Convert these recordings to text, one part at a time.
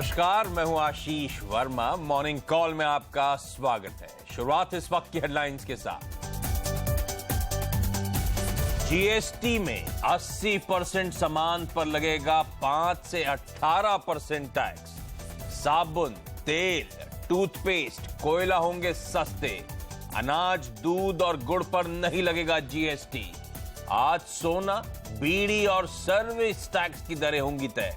नमस्कार, मैं हूं आशीष वर्मा। मॉर्निंग कॉल में आपका स्वागत है। शुरुआत इस वक्त की हेडलाइंस के साथ। जीएसटी में 80% सामान पर लगेगा 5 से 18% टैक्स। साबुन, तेल, टूथपेस्ट, कोयला होंगे सस्ते। अनाज, दूध और गुड़ पर नहीं लगेगा जीएसटी। आज सोना, बीड़ी और सर्विस टैक्स की दरें होंगी तय।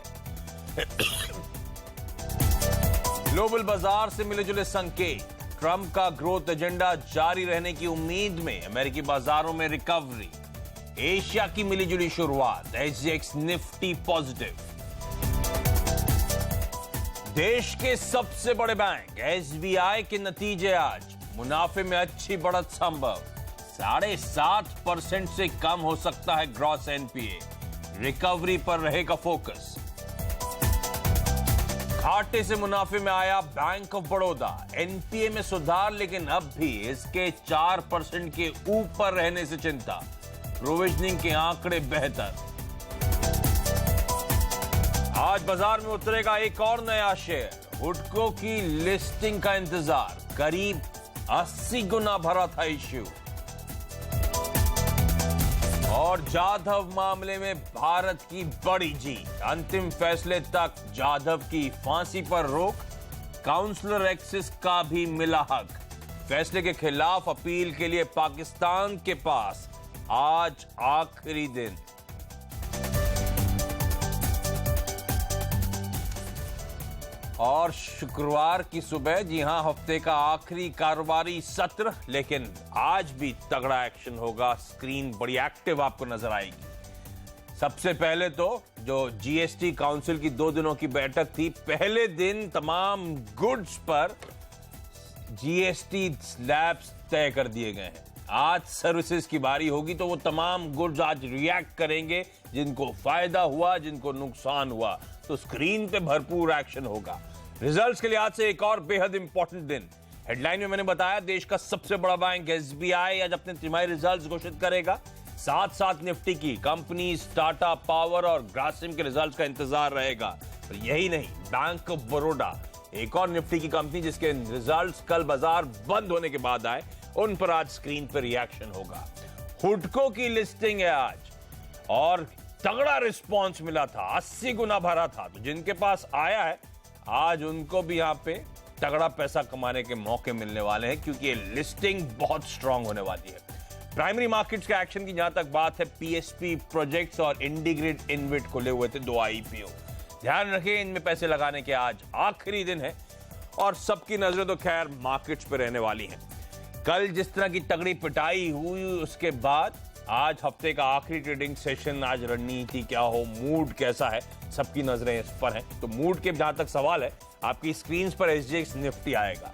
ग्लोबल बाजार से मिले जुले संकेत। ट्रंप का ग्रोथ एजेंडा जारी रहने की उम्मीद में अमेरिकी बाजारों में रिकवरी। एशिया की मिली जुली शुरुआत। SGX Nifty positive. देश के सबसे बड़े बैंक एसबीआई के नतीजे आज। मुनाफे में अच्छी बढ़त संभव। 7.5% से कम हो सकता है ग्रॉस एनपीए। रिकवरी पर रहेगा फोकस। घाटे से मुनाफे में आया बैंक ऑफ बड़ौदा। एनपीए में सुधार, लेकिन अब भी इसके 4% के ऊपर रहने से चिंता। प्रोविजनिंग के आंकड़े बेहतर। आज बाजार में उतरेगा एक और नया शेयर। हुडको की लिस्टिंग का इंतजार। करीब 80 गुना भरा था इश्यू। और जाधव मामले में भारत की बड़ी जीत। अंतिम फैसले तक जाधव की फांसी पर रोक। काउंसलर एक्सिस का भी मिला हक। फैसले के खिलाफ अपील के लिए पाकिस्तान के पास आज आखिरी दिन। और शुक्रवार की सुबह, जी हां, हफ्ते का आखिरी कारोबारी सत्र, लेकिन आज भी तगड़ा एक्शन होगा। स्क्रीन बड़ी एक्टिव आपको नजर आएगी। सबसे पहले तो जो जीएसटी काउंसिल की 2 दिनों की बैठक थी, पहले दिन तमाम गुड्स पर जीएसटी स्लैब्स तय कर दिए गए हैं। आज सर्विसेज की बारी होगी, तो वो तमाम गुड्स आज रिएक्ट करेंगे, जिनको फायदा हुआ, जिनको नुकसान हुआ। तो स्क्रीन पे भरपूर एक्शन होगा। रिजल्ट्स के लिहाज से एक और बेहद इंपॉर्टेंट दिन। हेडलाइन में मैंने बताया, देश का सबसे बड़ा बैंक एसबीआई आज अपने तिमाही रिजल्ट्स घोषित करेगा। साथ साथ निफ्टी की कंपनीज टाटा पावर और ग्रासिम के रिजल्ट्स का इंतजार रहेगा। और यही नहीं, बैंक ऑफ बड़ौदा, एक और निफ्टी की कंपनी जिसके रिजल्ट्स कल बाजार बंद होने के बाद आए, उन पर आज स्क्रीन पर रिएक्शन होगा। हुडको की लिस्टिंग है आज और तगड़ा रिस्पांस मिला था। 80 गुना भरा था। तो जिनके पास आया है, आज उनको भी यहां पे तगड़ा पैसा कमाने के मौके मिलने वाले हैं, क्योंकि ये लिस्टिंग बहुत स्ट्रांग होने वाली है। प्राइमरी मार्केट्स के एक्शन की जहां तक बात है, पीएसपी प्रोजेक्ट्स और इंडिग्रिड इनविट खुले हुए थे 2 आईपीओ। ध्यान रखें, इनमें पैसे लगाने के आज आखिरी दिन है और सबकी नजरें तो खैर मार्केट्स पे रहने वाली हैं। कल जिस तरह की तगड़ी पिटाई हुई, उसके बाद आज हफ्ते का आखिरी ट्रेडिंग सेशन। आज रणनीति क्या हो, मूड कैसा है, सबकी नजरें इस पर हैं। तो मूड के जहां तक सवाल है, आपकी स्क्रीन पर एसजीएक्स निफ्टी आएगा।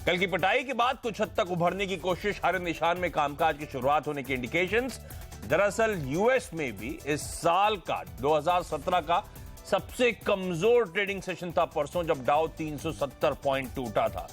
कल की पिटाई के बाद कुछ हद तक उभरने की कोशिश, हर निशान में कामकाज की शुरुआत होने की इंडिकेशंस। दरअसल यूएस में भी इस साल का 2017 का सबसे कमजोर ट्रेडिंग सेशन था परसों, जब डाउ 370 पॉइंट टूटा था।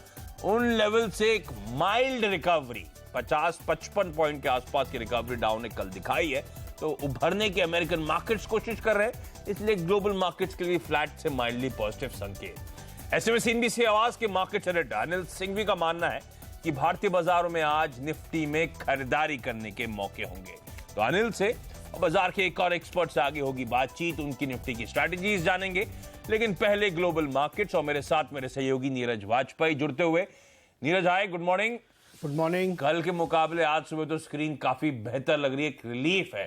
उन लेवल से एक माइल्ड रिकवरी, 50-55 पॉइंट के आसपास की रिकवरी डाउन ने कल दिखाई है। तो उभरने के अमेरिकन मार्केट्स कोशिश कर रहे हैं, इसलिए ग्लोबल मार्केट्स के लिए फ्लैट से माइल्डली पॉजिटिव संकेत। ऐसे में सीएनबीसी आवाज के मार्केट एडिटर अनिल सिंघवी का मानना है कि भारतीय बाजारों में आज निफ्टी में खरीदारी करने के मौके होंगे। तो अनिल से और बाजार के एक और एक्सपर्ट से आगे होगी बातचीत, उनकी निफ्टी की स्ट्रैटेजीज जानेंगे। लेकिन पहले ग्लोबल मार्केट्स, और मेरे साथ मेरे सहयोगी नीरज वाजपेयी जुड़ते हुए। नीरज, हाय, गुड मॉर्निंग। Good morning. कल के मुकाबले आज सुबह तो स्क्रीन काफी बेहतर लग रही है, एक रिलीफ है।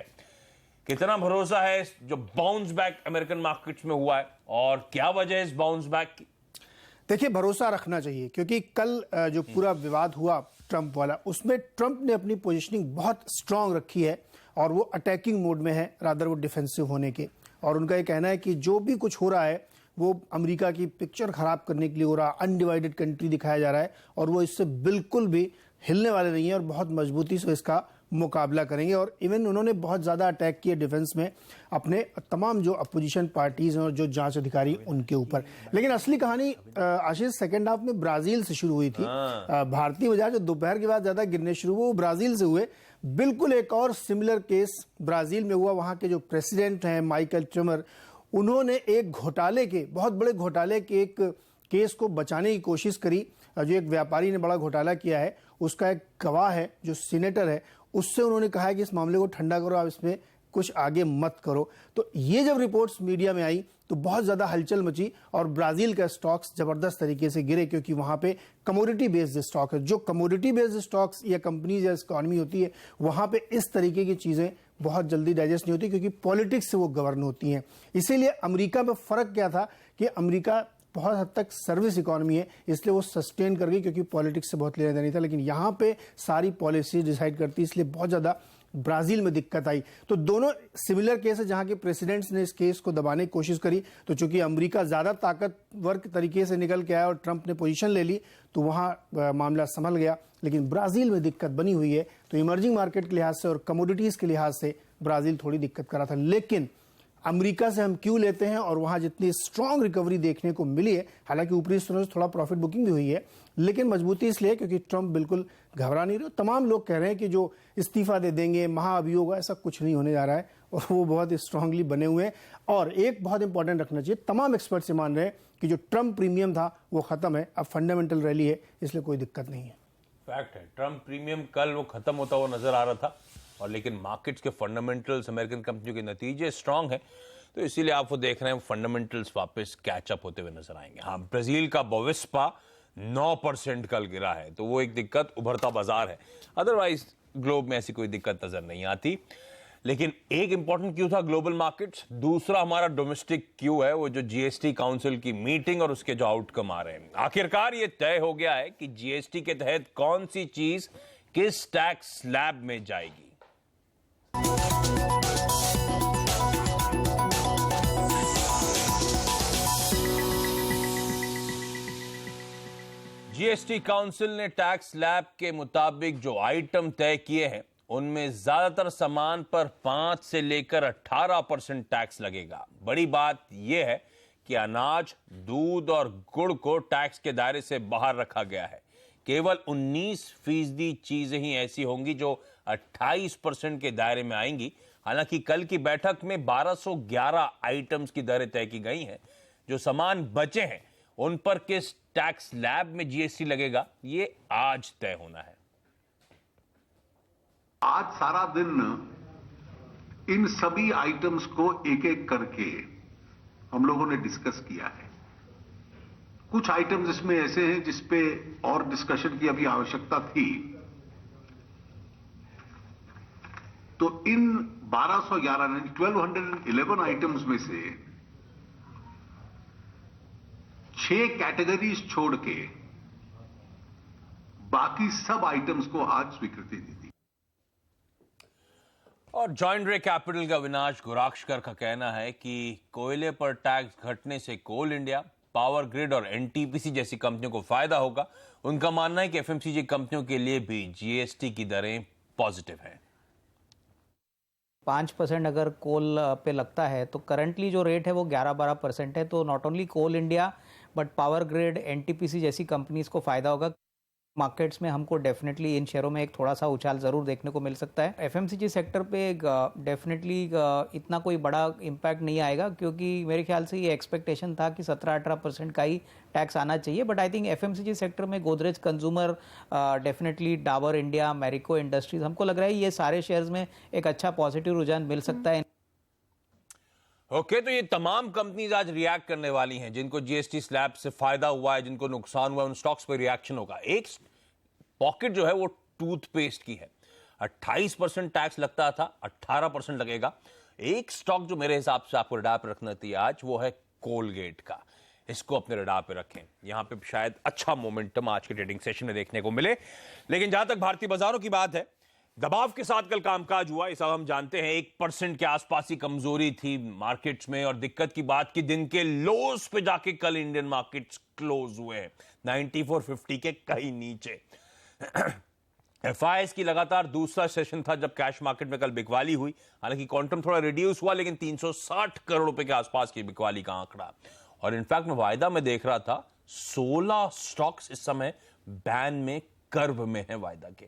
कितना भरोसा है जो बाउंस बैक अमेरिकन मार्केट्स में हुआ है, और क्या वजह है इस बाउंस बैक की? देखिए, भरोसा रखना चाहिए, क्योंकि कल जो पूरा विवाद हुआ ट्रंप वाला, उसमें ट्रंप ने अपनी पोजीशनिंग बहुत स्ट्रांग रखी है और वो अटैकिंग मोड में है, रादर वो डिफेंसिव होने के। और उनका ये कहना है कि जो भी कुछ हो रहा है वो अमेरिका की पिक्चर खराब करने के लिए हो रहा है। अनडिवाइडेड कंट्री दिखाया जा रहा है और वो इससे बिल्कुल भी हिलने वाले नहीं है और बहुत मजबूती से इसका मुकाबला करेंगे। और इवन उन्होंने बहुत ज़्यादा अटैक किए डिफेंस में अपने तमाम जो अपोजिशन पार्टीज हैं और जो जांच अधिकारी उनके ऊपर। लेकिन असली कहानी आशीष सेकेंड हाफ में ब्राजील से शुरू हुई थी। भारतीय बाजार जो दोपहर के बाद ज़्यादा गिरने शुरू हुए वो ब्राजील से हुए। बिल्कुल एक और सिमिलर केस ब्राजील में हुआ। वहाँ के जो प्रेसिडेंट हैं माइकल टेमर, उन्होंने एक घोटाले के, बहुत बड़े घोटाले के एक केस को बचाने की कोशिश करी। जो एक व्यापारी ने बड़ा घोटाला किया है, उसका एक गवाह है जो सीनेटर है, उससे उन्होंने कहा है कि इस मामले को ठंडा करो, आप इसमें कुछ आगे मत करो। तो ये जब रिपोर्ट्स मीडिया में आई तो बहुत ज़्यादा हलचल मची और ब्राज़ील का स्टॉक्स ज़बरदस्त तरीके से गिरे, क्योंकि वहाँ पे कमोडिटी बेस्ड स्टॉक है। जो कमोडिटी बेस्ड स्टॉक्स या कंपनीज या इकॉनमी होती है, वहाँ पे इस तरीके की चीज़ें बहुत जल्दी डाइजेस्ट नहीं होती, क्योंकि पॉलिटिक्स से वो गवर्न होती हैं। इसीलिए अमेरिका में फ़र्क क्या था कि अमेरिका बहुत हद तक सर्विस इकोनॉमी है, इसलिए वो सस्टेन कर गई, क्योंकि पॉलिटिक्स से बहुत लेना देना नहीं था। लेकिन यहाँ पे सारी पॉलिसी डिसाइड करती, इसलिए बहुत ज़्यादा ब्राज़ील में दिक्कत आई। तो दोनों सिमिलर केस है जहाँ के प्रेसिडेंट्स ने इस केस को दबाने की कोशिश करी। तो चूंकि अमेरिका ज़्यादा ताकतवर तरीके से निकल के आया और ट्रंप ने पोजीशन ले ली, तो वहाँ मामला संभल गया। लेकिन ब्राज़ील में दिक्कत बनी हुई है। तो इमर्जिंग मार्केट के लिहाज से और कमोडिटीज़ के लिहाज से ब्राज़ील थोड़ी दिक्कत कर रहा था। लेकिन अमेरिका से हम क्यों लेते हैं और वहाँ जितनी स्ट्रांग रिकवरी देखने को मिली है, हालांकि ऊपरी स्तरों से थोड़ा प्रॉफिट बुकिंग भी हुई है, लेकिन मजबूती इसलिए क्योंकि ट्रंप बिल्कुल घबरा नहीं रहे। तमाम लोग कह रहे हैं कि जो इस्तीफा दे देंगे, महाअभियोग, ऐसा कुछ नहीं होने जा रहा है और वो बहुत स्ट्रांगली बने हुए हैं। और एक बहुत इंपॉर्टेंट रखना चाहिए, तमाम एक्सपर्ट से मान रहे हैं कि जो ट्रंप प्रीमियम था वो खत्म है, अब फंडामेंटल रैली है, इसलिए कोई दिक्कत नहीं है। फैक्ट है, ट्रंप प्रीमियम कल वो खत्म होता हुआ नजर आ रहा था, और लेकिन मार्केट्स के फंडामेंटल्स, अमेरिकन कंपनियों के नतीजे स्ट्रांग हैं, तो इसीलिए आप वो देख रहे हैं फंडामेंटल्स वापस कैचअप होते हुए नजर आएंगे। हाँ, ब्राजील का बोविस्पा 9% कल गिरा है, तो वो एक दिक्कत, उभरता बाजार है। अदरवाइज ग्लोब में ऐसी कोई दिक्कत नजर नहीं आती। लेकिन एक इंपॉर्टेंट क्यू था ग्लोबल मार्केट्स, दूसरा हमारा डोमेस्टिक क्यू है, वो जो जीएसटी काउंसिल की मीटिंग और उसके जो आउटकम आ रहे हैं। आखिरकार ये तय हो गया है कि जीएसटी के तहत कौन सी चीज किस टैक्स स्लैब में जाएगी। जीएसटी काउंसिल ने टैक्स स्लैब के मुताबिक जो आइटम तय किए हैं, उनमें ज्यादातर सामान पर 5 से लेकर 18% टैक्स लगेगा। बड़ी बात यह है कि अनाज, दूध और गुड़ को टैक्स के दायरे से बाहर रखा गया है। केवल 19% चीजें ही ऐसी होंगी जो 28% के दायरे में आएंगी। हालांकि कल की बैठक में 1211 आइटम्स की दरें तय की गई हैं। जो सामान बचे हैं उन पर किस टैक्स स्लैब में जीएसटी लगेगा, ये आज तय होना है। आज सारा दिन इन सभी आइटम्स को एक एक करके हम लोगों ने डिस्कस किया है। कुछ आइटम्स इसमें ऐसे हैं जिसपे और डिस्कशन की अभी आवश्यकता थी। तो इन 1211 आइटम्स में से 6 कैटेगरीज छोड़ के बाकी सब आइटम्स को आज स्वीकृति दी थी। और जॉइंट रे कैपिटल का अविनाश गुराक्षकर का कहना है कि कोयले पर टैक्स घटने से कोल इंडिया, पावर ग्रिड और एनटीपीसी जैसी कंपनियों को फायदा होगा। उनका मानना है कि एफएमसीजी कंपनियों के लिए भी जीएसटी की दरें पॉजिटिव हैं। 5% अगर कोल पे लगता है तो करंटली जो रेट है वो 11-12% है। तो not only Coal India but power grid, NTPC जैसी कंपनीज को फायदा होगा। मार्केट्स में हमको डेफिनेटली इन शेयरों में एक थोड़ा सा उछाल ज़रूर देखने को मिल सकता है। एफएमसीजी सेक्टर पे डेफिनेटली इतना कोई बड़ा इम्पैक्ट नहीं आएगा, क्योंकि मेरे ख्याल से ये एक्सपेक्टेशन था कि 17-18% का ही टैक्स आना चाहिए। But I think FMCG sector में Godrej consumer, definitely Dabur India, Marico industries, हमको लग रहा है ये सारे शेयर्स में एक अच्छा पॉजिटिव रुझान मिल सकता है। ओके, तो ये तमाम कंपनीज आज रिएक्ट करने वाली हैं। जिनको जीएसटी स्लैब से फायदा हुआ है, जिनको नुकसान हुआ है, उन स्टॉक्स पर रिएक्शन होगा। एक पॉकेट जो है वो टूथपेस्ट की है। 28% टैक्स लगता था, 18% लगेगा। एक स्टॉक जो मेरे हिसाब से आपको रडार पर रखना चाहिए आज, वो है कोलगेट का। इसको अपने रडार पे रखें। यहां पे शायद अच्छा मोमेंटम आज के ट्रेडिंग सेशन में देखने को मिले। लेकिन जहां तक भारतीय बाजारों की बात है, दबाव के साथ कल कामकाज हुआ, ये सब हम जानते हैं। 1% के आसपास ही कमजोरी थी मार्केट्स में, और दिक्कत की बात की दिन के लोस पे जाके कल इंडियन मार्केट्स क्लोज हुए हैं 9450 के कहीं नीचे। एफआईएस की लगातार दूसरा सेशन था जब कैश मार्केट में कल बिकवाली हुई। हालांकि क्वांटम थोड़ा रिड्यूस हुआ, लेकिन 360 करोड़ रुपए के आसपास की बिकवाली का आंकड़ा। और इनफैक्ट मैं वायदा में देख रहा था 16 स्टॉक्स इस समय बैन में, कर्व में है वायदा के।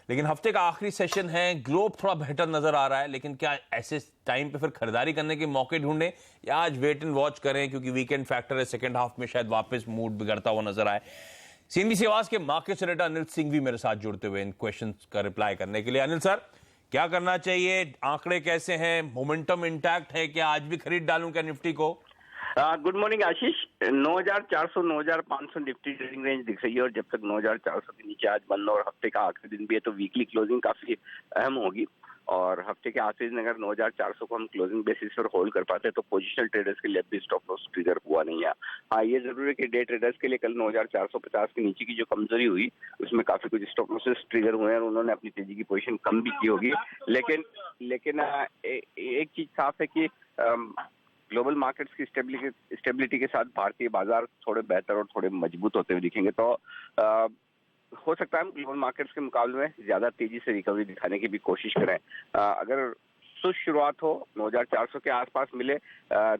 लेकिन हफ्ते का आखिरी सेशन है, ग्लोब थोड़ा बेहतर नजर आ रहा है, लेकिन क्या ऐसे टाइम पे फिर खरीदारी करने के मौके ढूंढें या आज वेट एंड वॉच करें, क्योंकि वीकेंड फैक्टर है, सेकंड हाफ में शायद वापस मूड बिगड़ता हुआ नजर आए। सीएनबीसी आवाज के मार्केट सेनेटर अनिल सिंह भी मेरे साथ जुड़ते हुए इन क्वेश्चंस का रिप्लाई करने के लिए। अनिल सर, क्या करना चाहिए, आंकड़े कैसे हैं, मोमेंटम इंटैक्ट है, क्या आज भी खरीद डालूं क्या निफ्टी को? गुड मॉर्निंग आशीष। 9400 9500 निफ्टी ट्रेडिंग रेंज दिख रही है और जब तक 9400 के नीचे आज बंद और हफ्ते का आखिरी दिन भी है तो वीकली क्लोजिंग काफी अहम होगी। और हफ्ते के आखिरी दिन अगर 9400 को हम क्लोजिंग बेसिस पर होल्ड कर पाते हैं तो पोजिशनल ट्रेडर्स के लिए अभी स्टॉप लॉस ट्रिगर हुआ नहीं है। हाँ, ये जरूर है कि डे ट्रेडर्स के लिए कल 9450 के नीचे की जो कमजोरी हुई उसमें काफी कुछ स्टॉप लॉसेस ट्रिगर हुए हैं और उन्होंने अपनी तेजी की पोजीशन कम भी की होगी। लेकिन एक चीज साफ है कि ग्लोबल मार्केट्स की स्टेबिलिटी के साथ भारतीय बाजार थोड़े बेहतर और थोड़े मजबूत होते हुए दिखेंगे। तो हो सकता है हम ग्लोबल मार्केट्स के मुकाबले में ज्यादा तेजी से रिकवरी दिखाने की भी कोशिश करें। अगर शुरुआत हो 9400 के आसपास मिले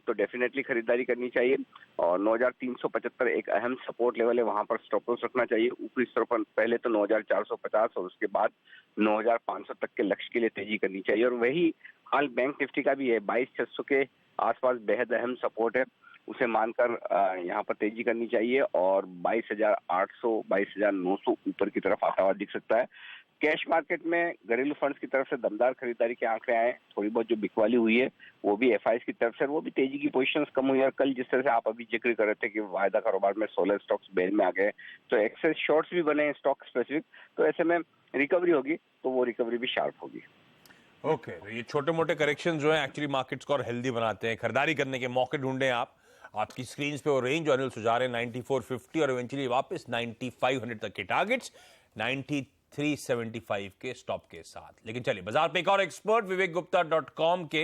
तो डेफिनेटली खरीदारी करनी चाहिए और 9375 एक अहम सपोर्ट लेवल है, वहां पर स्टॉप लॉस रखना चाहिए। ऊपरी स्तर पर पहले तो 9450 और उसके बाद 9500 तक के लक्ष्य के लिए तेजी करनी चाहिए। और वही हाल बैंक निफ्टी का भी है, 22600 के आसपास बेहद अहम सपोर्ट है, उसे मानकर यहाँ पर तेजी करनी चाहिए और 22800 22900 ऊपर की तरफ आता हुआ दिख सकता है। कैश मार्केट में घरेलू फंड्स की तरफ से दमदार खरीदारी के आंकड़े आए, थोड़ी बहुत जो बिकवाली हुई है वो भी एफआईज की तरफ से, वो भी तेजी की पोजीशंस कम हुई है। कल जिस तरह से आप अभी जिक्र कर रहे थे कि वायदा कारोबार में 16 स्टॉक्स बेल में आ गए तो एक्सेस शॉर्ट्स भी बने स्टॉक स्पेसिफिक, तो ऐसे में रिकवरी होगी तो वो रिकवरी भी शार्प होगी। ओके, ये छोटे मोटे करेक्शन जो है एक्चुअली मार्केट्स को और हेल्दी बनाते हैं। खरीदारी करने के मौके ढूंढें आप। आपकी स्क्रीन पे वो रेंज जो अनिल सुझा रहे हैं 9450 और इवेंचुअली वापस 9500 तक के टारगेट्स, 9375 के स्टॉप के साथ। लेकिन चलिए बाजार पे एक और एक्सपर्ट vivekgupta.com के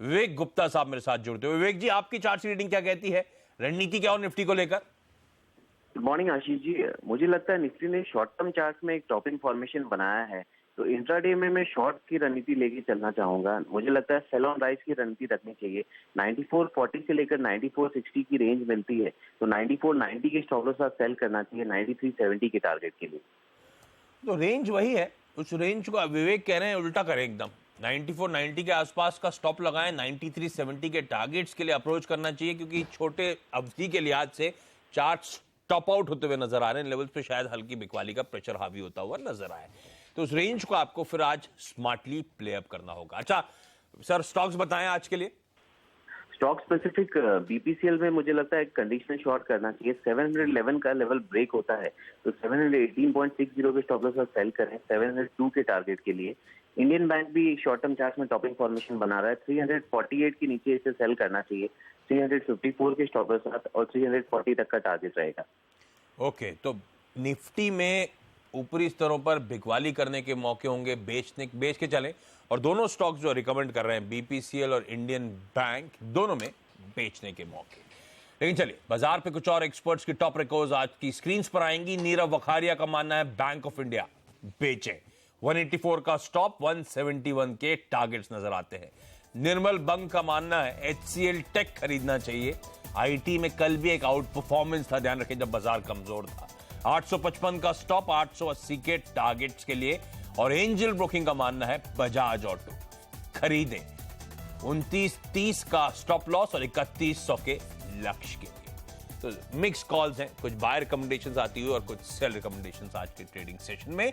विवेक गुप्ता साहब मेरे साथ जुड़ते हुए। विवेक जी, आपकी चार्ट रीडिंग क्या कहती है, रणनीति क्या और निफ्टी को लेकर? Good morning Ashish ji. मुझे लगता है निफ्टी ने शॉर्ट टर्म चार्ट में एक टॉपिंग फॉर्मेशन बनाया है, तो इंट्राडे में मैं शॉर्ट की रणनीति लेके चलना चाहूंगा। मुझे लगता है सेल ऑन राइज की रणनीति रखनी चाहिए। 9440 से लेकर 9460 की रेंज मिलती है तो 9490 के स्टॉप लॉस साथ सेल करना चाहिए 9370 के टारगेट के लिए। तो रेंज वही है, उस रेंज को विवेक कह रहे हैं उल्टा करें एकदम, 9490 के आसपास का स्टॉप लगाएं, 9370 के टारगेट्स के लिए अप्रोच करना चाहिए, क्योंकि छोटे अवधि के लिहाज से चार्ट्स टॉप आउट होते हुए नजर आ रहे हैं। लेवल्स पे शायद हल्की बिकवाली का प्रेशर हावी होता हुआ नजर आए, तो उस रेंज को आपको फिर आज स्मार्टली प्ले अप करना होगा। अच्छा सर, स्टॉक्स बताएं आज के लिए। स्टॉक स्पेसिफिक बीपीसीएल में मुझे लगता है कंडीशनल शॉर्ट करना चाहिए। 711 का लेवल ब्रेक होता है तो 718.60 के स्टॉप लॉस साथ सेल करें 702 के टारगेट के लिए। इंडियन बैंक भी शॉर्ट टर्म चार्ट में टॉपिंग फॉर्मेशन बना रहा है, 348 के नीचे इसे सेल करना चाहिए 354 के स्टॉप लॉस साथ और 340 तक का टारगेट रहेगा। ओके, तो निफ्टी में ऊपरी स्तरों पर बिकवाली करने के मौके होंगे, बेच के चलें, और दोनों स्टॉक्स जो रिकमेंड कर रहे हैं बीपीसीएल और इंडियन बैंक, दोनों में बेचने के मौके। लेकिन चलिए बाजार पे कुछ और एक्सपर्ट्स की टॉप रिकॉर्ड्स आज की स्क्रीन पर आएंगी। नीरव वखारिया का मानना है बैंक ऑफ इंडिया बेचे, 184 का स्टॉप, 171 के टारगेट्स नजर आते हैं। निर्मल बंग का मानना है एचसीएल टेक खरीदना चाहिए, आईटी में कल भी एक आउट परफॉर्मेंस था, ध्यान रखें जब बाजार कमजोर था। 855 का स्टॉप, 880 के टारगेट्स के लिए। और एंजल ब्रोकिंग का मानना है बजाज ऑटो खरीदें, 2930 का स्टॉप लॉस और 3100 के लक्ष्य के लिए। तो मिक्स कॉल्स हैं, कुछ बाय रिकमेंडेशंस आती हुई और कुछ सेल रिकमेंडेशंस आज के ट्रेडिंग सेशन में।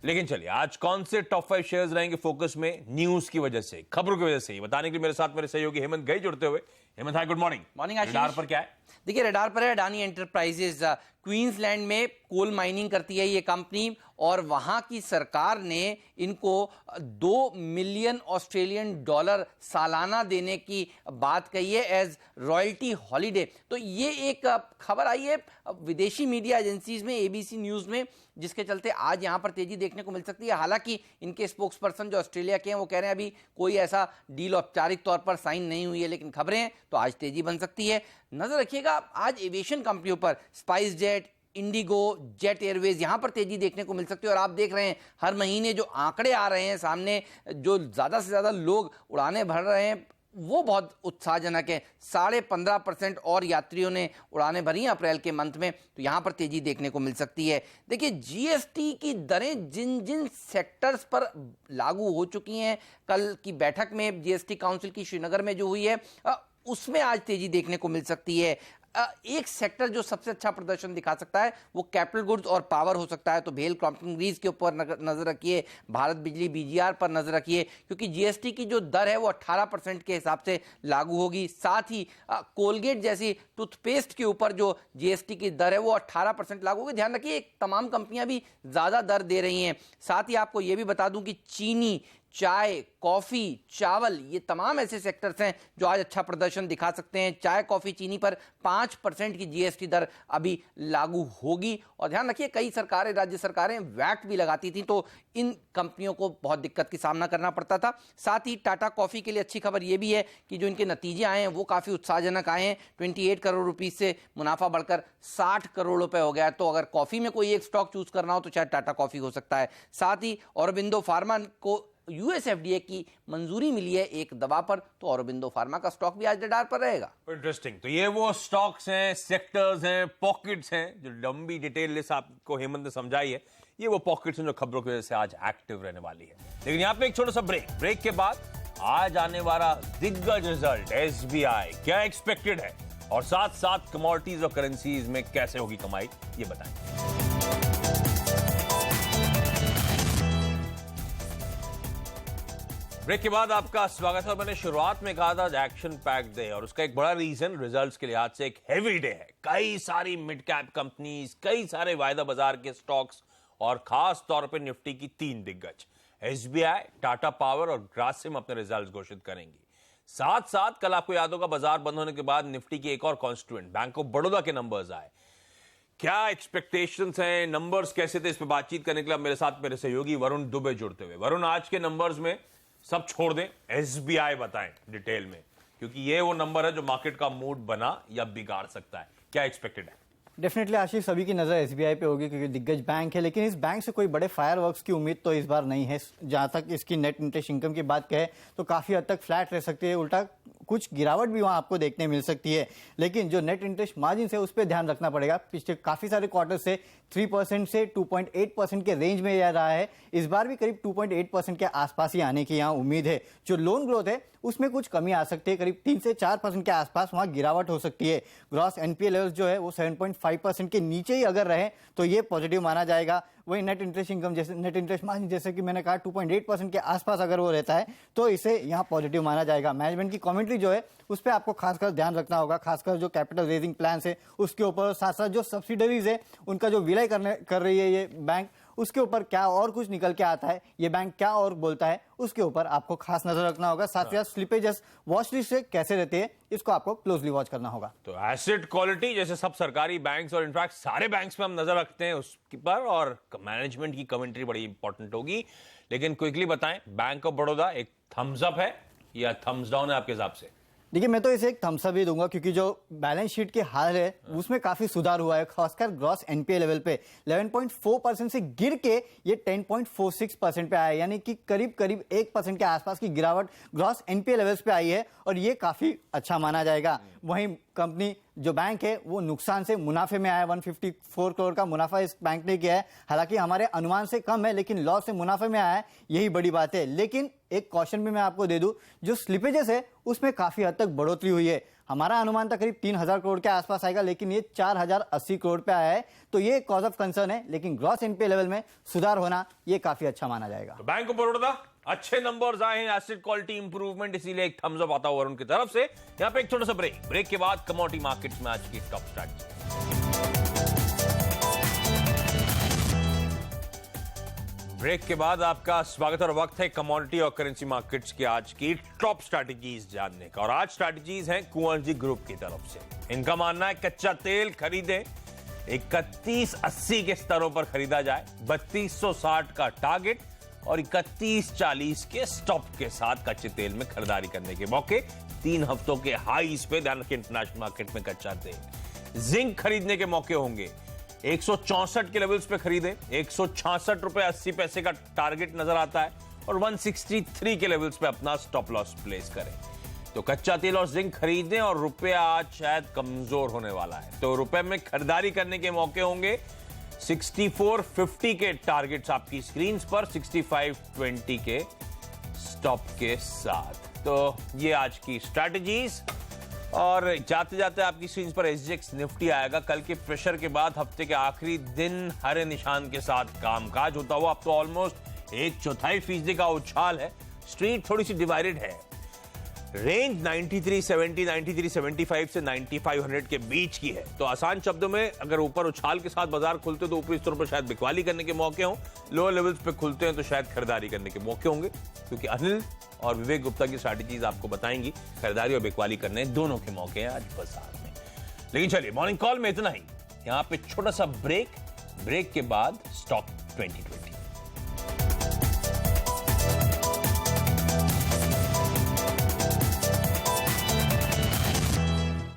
लेकिन चलिए आज कौन से टॉप 5 शेयर्स रहेंगे फोकस में, न्यूज की वजह से, खबरों की वजह से, बताने के लिए मेरे साथ मेरे सहयोगी हेमंत गई जुड़ते हुए। हेमंत हाय, गुड मॉर्निंग। मॉर्निंग आशीष। रडार पर क्या है? देखिए रडार पर है अडानी एंटरप्राइजेज, क्वींसलैंड में कोल माइनिंग करती है ये कंपनी और वहां की सरकार ने इनको 2 मिलियन ऑस्ट्रेलियन डॉलर सालाना देने की बात कही है एज रॉयल्टी हॉलीडे। तो ये एक खबर आई है विदेशी मीडिया एजेंसीज में, एबीसी न्यूज में, जिसके चलते आज यहां पर तेजी देखने को मिल सकती है। हालांकि इनके स्पोक्स पर्सन जो ऑस्ट्रेलिया के हैं वो कह रहे हैं अभी कोई ऐसा डील औपचारिक तौर पर साइन नहीं हुई है, लेकिन खबरें हैं तो आज तेजी बन सकती है। नजर रखिएगा आज एविएशन कंपनियों पर, spice jet, Indigo, jet Airways, यहां पर तेजी देखने को मिल सकती है। और आप देख रहे हैं हर महीने जो आंकड़े आ रहे हैं सामने, जो ज्यादा से ज्यादा लोग उड़ाने भर रहे हैं, वो बहुत उत्साहजनक है। 15.5% और यात्रियों ने उड़ानें भरी हैं अप्रैल के मंथ में, तो यहाँ पर तेजी देखने को मिल सकती है। देखिए, जीएसटी की दरें जिन जिन सेक्टर्स पर लागू हो चुकी हैं, कल की बैठक में जीएसटी काउंसिल की श्रीनगर में जो हुई है उसमें आज तेजी देखने को मिल सकती है। एक सेक्टर जो सबसे अच्छा प्रदर्शन दिखा सकता है वो कैपिटल गुड्स और पावर हो सकता है, तो भेल क्रॉम्पटन ग्रीस के ऊपर नजर रखिए, भारत बिजली बीजीआर पर नजर रखिए, क्योंकि जीएसटी की जो दर है वो 18% के हिसाब से लागू होगी। साथ ही कोलगेट जैसी टूथपेस्ट के ऊपर जो जीएसटी की दर है वो 18% लागू होगी। ध्यान रखिए, तमाम कंपनियां भी ज्यादा दर दे रही हैं। साथ ही आपको यह भी बता दूं कि चीनी, चाय, कॉफी, चावल, ये तमाम ऐसे सेक्टर्स हैं जो आज अच्छा प्रदर्शन दिखा सकते हैं। चाय, कॉफी, चीनी पर 5% की जीएसटी दर अभी लागू होगी। और ध्यान रखिए, कई सरकारें, राज्य सरकारें वैट भी लगाती थी, तो इन कंपनियों को बहुत दिक्कत की सामना करना पड़ता था। साथ ही टाटा कॉफी के लिए अच्छी खबर यह भी है कि जो इनके नतीजे आए हैं वो काफी उत्साहजनक आए हैं। 28 करोड़ रुपए से मुनाफा बढ़कर 60 करोड़ रुपए हो गया। तो अगर कॉफी में कोई एक स्टॉक चूज करना हो तो शायद टाटा कॉफी हो सकता है। साथ ही औरोबिंदो फार्मा को यूएसएफडीए की मंजूरी मिली है एक दवा पर, तो औरोबिंदो फार्मा का स्टॉक भी आज रडार पर रहेगा। इंटरेस्टिंग। तो ये वो स्टॉक्स हैं, सेक्टर्स हैं, पॉकेट्स हैं, जो लंबी डिटेल लिस्ट आपको हेमंत ने समझाई है। ये वो पॉकेट्स हैं जो खबरों की वजह से आज एक्टिव रहने वाली है। लेकिन यहाँ पे एक छोटा सा ब्रेक के बाद आज आने वाला दिग्गज रिजल्ट एसबीआई क्या एक्सपेक्टेड है, और साथ साथ कमोडिटीज और करेंसीज में कैसे होगी कमाई, ये बताएं। ब्रेक के बाद आपका स्वागत है। मैंने शुरुआत में कहा था एक्शन पैक्ड डे, और उसका एक बड़ा रीजन रिजल्ट्स के लिहाज से एक हेवी डे है। कई सारी मिड कैप कंपनीज, कई सारे वायदा बाजार के स्टॉक्स, और खास तौर पे निफ्टी की 3 दिग्गज एसबीआई, टाटा पावर और ग्रासिम अपने रिजल्ट्स घोषित करेंगी। साथ साथ कल आपको याद होगा बाजार बंद होने के बाद निफ्टी की एक और कॉन्स्टिट्यूएंट बैंक ऑफ बड़ौदा के नंबर्स आए। क्या एक्सपेक्टेशंस हैं, नंबर्स कैसे थे, इस पे बातचीत करने के लिए मेरे साथ मेरे सहयोगी वरुण दुबे जुड़ते हुए। वरुण, आज के नंबर्स में सब छोड़ दें, एसबीआई बताएं डिटेल में, क्योंकि ये वो नंबर है जो मार्केट का मूड बना या बिगाड़ सकता है। क्या एक्सपेक्टेड है? डेफिनेटली आशीष, सभी की नजर एसबीआई पे होगी क्योंकि दिग्गज बैंक है, लेकिन इस बैंक से कोई बड़े फायरवर्क्स की उम्मीद तो इस बार नहीं है। जहां तक इसकी नेट इंटरेस्ट इनकम की बात करें तो काफी हद तक फ्लैट रह सकती है, उल्टा कुछ गिरावट भी वहां आपको देखने मिल सकती है। लेकिन जो नेट इंटरेस्ट मार्जिन है उस पर ध्यान रखना पड़ेगा। पिछले काफी सारे क्वार्टर से 3% से 2.8% के रेंज में यह रहा है। इस बार भी करीब 2.8% के आसपास ही आने की यहाँ उम्मीद है। जो लोन ग्रोथ है उसमें कुछ कमी आ सकती है, करीब 3 से 4% के आसपास वहां गिरावट हो सकती है। ग्रॉस एनपीए लेवल्स जो है वो 7.5% के नीचे ही अगर रहे तो ये पॉजिटिव माना जाएगा। वही नेट इंटरेस्ट इनकम जैसे नेट इंटरेस्ट मार्जिन जैसे कि मैंने कहा 2.8% के आसपास अगर वो रहता है तो इसे यहाँ पॉजिटिव माना जाएगा। मैनेजमेंट की कमेंट्री जो है उस पर आपको खासकर ध्यान रखना होगा, खासकर जो कैपिटल रेजिंग प्लान्स है उसके ऊपर, साथ साथ जो सब्सिडरीज है उनका जो विलय कर रही है ये बैंक, उसके ऊपर क्या और कुछ निकल के आता है, ये बैंक क्या और बोलता है, उसके ऊपर आपको खास नजर रखना होगा। साथ ही साथ स्लिपेजेस वॉच लिस्ट से कैसे रहते हैं इसको आपको क्लोजली वॉच करना होगा। तो एसेट क्वालिटी जैसे सब सरकारी बैंक्स और इनफैक्ट सारे बैंक्स पे हम नजर रखते हैं उस पर, और मैनेजमेंट की कमेंट्री बड़ी इंपॉर्टेंट होगी। लेकिन क्विकली बताएं, बैंक ऑफ बड़ौदा एक थम्स अप है या थम्स डाउन है आपके हिसाब से? देखिए, मैं तो इसे एक थम्स अप ही दूंगा क्योंकि जो बैलेंस शीट के हाल है उसमें काफी सुधार हुआ है। खासकर ग्रॉस एनपीए लेवल पे 11.4% से गिर के ये 10.46% पे आया है, यानी कि करीब 1% के आसपास की गिरावट ग्रॉस एनपीए लेवल्स पे आई है, और ये काफी अच्छा माना जाएगा। वहीं कंपनी जो बैंक है वो नुकसान से मुनाफे में आया, 154 करोड़ का मुनाफा इस बैंक ने किया है। हालांकि हमारे अनुमान से कम है, लेकिन लॉस से मुनाफे में आया है, यही बड़ी बात है। लेकिन एक कॉशन भी मैं आपको दे दूं, जो स्लिपेजेस है उसमें काफी हद तक बढ़ोतरी हुई है। हमारा अनुमान था करीब 3000 करोड़ के आसपास आएगा, लेकिन ये 4080 करोड़ पे आया है, तो ये कॉज ऑफ कंसर्न है। लेकिन ग्रॉस एनपीए लेवल में सुधार होना ये काफी अच्छा माना जाएगा। तो बैंक ऑफ बड़ौदा अच्छे नंबर्स आए हैं, एसेट क्वालिटी इंप्रूवमेंट, इसीलिए एक थम्स अप आता हुआ उनकी तरफ से। यहां पे एक छोटा सा ब्रेक के बाद कमोडिटी मार्केट्स में आज की टॉप स्ट्रैटेजी। ब्रेक के बाद आपका स्वागत और वक्त है कमोडिटी और करेंसी मार्केट्स की आज की टॉप स्ट्रैटेजीज जानने का। और आज स्ट्रैटेजीज हैं कुंवर जी ग्रुप की तरफ से। इनका मानना है कच्चा तेल खरीदें, 3180 के स्तरों पर खरीदा जाए, 3260 का टारगेट और 3140 के स्टॉप के साथ कच्चे तेल में खरीदारी करने के मौके। 3 हफ्तों के हाईस पे ध्यान रखें इंटरनेशनल मार्केट में कच्चा तेल। जिंक खरीदने के मौके होंगे, 164 के लेवल्स पे खरीदें, 166 रुपए 80 पैसे का टारगेट नजर आता है, और 163 के लेवल्स पे अपना स्टॉप लॉस प्लेस करें। तो कच्चा तेल और जिंक खरीदें और रुपया आज शायद कमजोर होने वाला है, तो रुपए में खरीदारी करने के मौके होंगे। 64.50 के टारगेट्स आपकी स्क्रीन पर 65.20 के स्टॉप के साथ। तो ये आज की स्ट्रैटेजीज। और जाते जाते आपकी स्क्रीन पर SGX निफ्टी आएगा। कल के प्रेशर के बाद हफ्ते के आखिरी दिन हरे निशान के साथ कामकाज होता हुआ अब तो ऑलमोस्ट 1/4% का उछाल है। स्ट्रीट थोड़ी सी डिवाइडेड है। रेंज 9370, 9375 से 9500 के बीच की है। तो आसान शब्दों में अगर ऊपर उछाल के साथ बाजार खुलते तो ऊपरी स्तरों पर शायद बिकवाली करने के मौके हों, लोअर लेवल्स पे खुलते हैं तो शायद खरीदारी करने के मौके होंगे, क्योंकि अनिल और विवेक गुप्ता की स्ट्रैटेजीज आपको बताएंगी खरीदारी और बिकवाली करने दोनों के मौके हैं आज बाजार में। लेकिन चलिए मॉर्निंग कॉल में इतना ही। यहां पे छोटा सा ब्रेक के बाद स्टॉक 2020।